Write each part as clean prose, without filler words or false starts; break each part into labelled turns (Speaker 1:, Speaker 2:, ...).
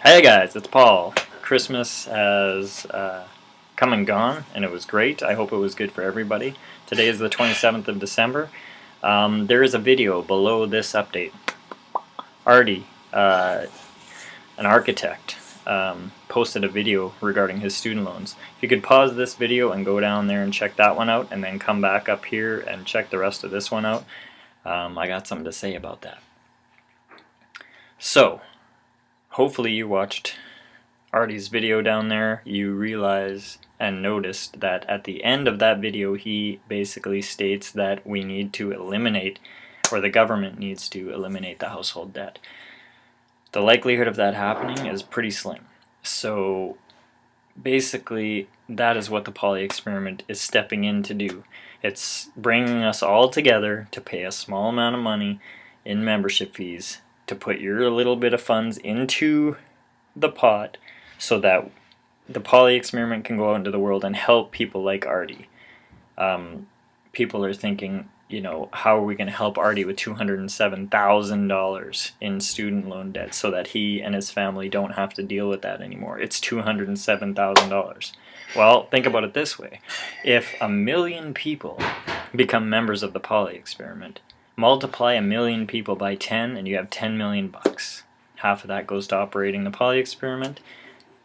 Speaker 1: Hey guys, it's Paul. Christmas has come and gone, and it was great. I hope it was good for everybody. Today is the 27th of December. There is a video below this update. Artie, an architect, posted a video regarding his student loans. If you could pause this video and go down there and check that one out, and then come back up here and check the rest of this one out, I got something to say about that. So, hopefully you watched Artie's video down there. You realize and noticed that at the end of that video he basically states that we need to eliminate, or the government needs to eliminate, the household debt. The likelihood of that happening is pretty slim. So basically that is what the Pauly Experiment is stepping in to do. It's bringing us all together to pay a small amount of money in membership fees to put your little bit of funds into the pot so that the Pauly Experiment can go out into the world and help people like Artie. People are thinking, how are we going to help Artie with $207,000 in student loan debt so that he and his family don't have to deal with that anymore? It's $207,000. Well, think about it this way. If 1 million people become members of the Pauly Experiment, multiply 1 million people by 10 and you have 10 million bucks. Half of that goes to operating the Pauly Experiment.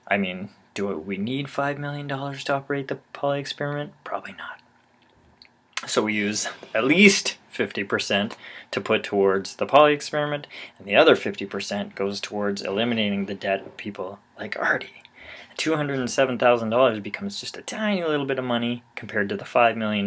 Speaker 1: I mean, do we need $5 million to operate the Pauly Experiment? Probably not. So we use at least 50% to put towards the Pauly Experiment, and the other 50% goes towards eliminating the debt of people like Artie. $207,000 becomes just a tiny little bit of money compared to the $5 million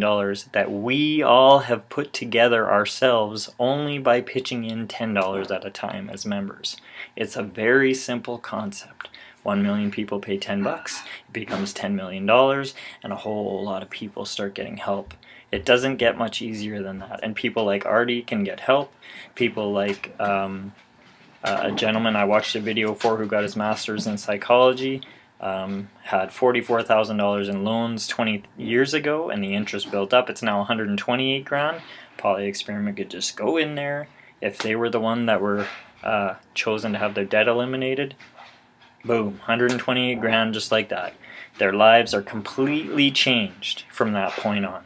Speaker 1: that we all have put together ourselves only by pitching in $10 at a time as members. It's a very simple concept. 1 million people pay 10 bucks, it becomes $10 million, and a whole lot of people start getting help. It doesn't get much easier than that, and people like Artie can get help. People like a gentleman I watched a video for who got his master's in psychology, had $44,000 in loans 20 years ago, and the interest built up. It's now 128 grand. Pauly Experiment could just go in there. If they were the one that were chosen to have their debt eliminated, boom, 128 grand just like that. Their lives are completely changed from that point on.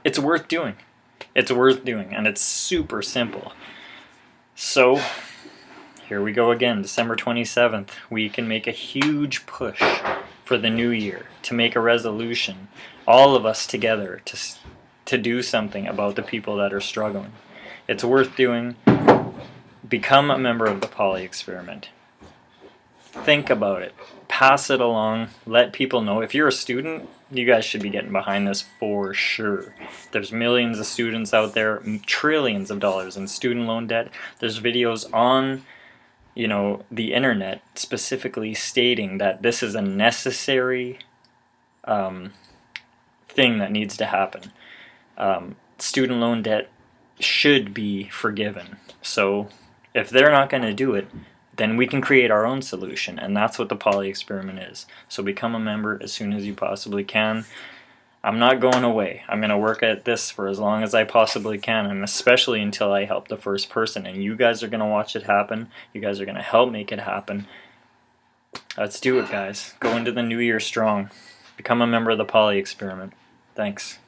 Speaker 1: It's worth doing. It's worth doing, and it's super simple. So here we go again, December 27th. We can make a huge push for the new year, to make a resolution, all of us together, to do something about the people that are struggling. It's worth doing. Become a member of the Pauly Experiment. Think about it. Pass it along. Let people know. If you're a student, you guys should be getting behind this for sure. There's millions of students out there, trillions of dollars in student loan debt. There's videos on the internet specifically stating that this is a necessary thing that needs to happen. Student loan debt should be forgiven. So if they're not going to do it, then we can create our own solution, and that's what the Pauly Experiment is. So become a member as soon as you possibly can. I'm not going away. I'm going to work at this for as long as I possibly can, and especially until I help the first person. And you guys are going to watch it happen. You guys are going to help make it happen. Let's do it, guys. Go into the new year strong. Become a member of the Pauly Experiment. Thanks.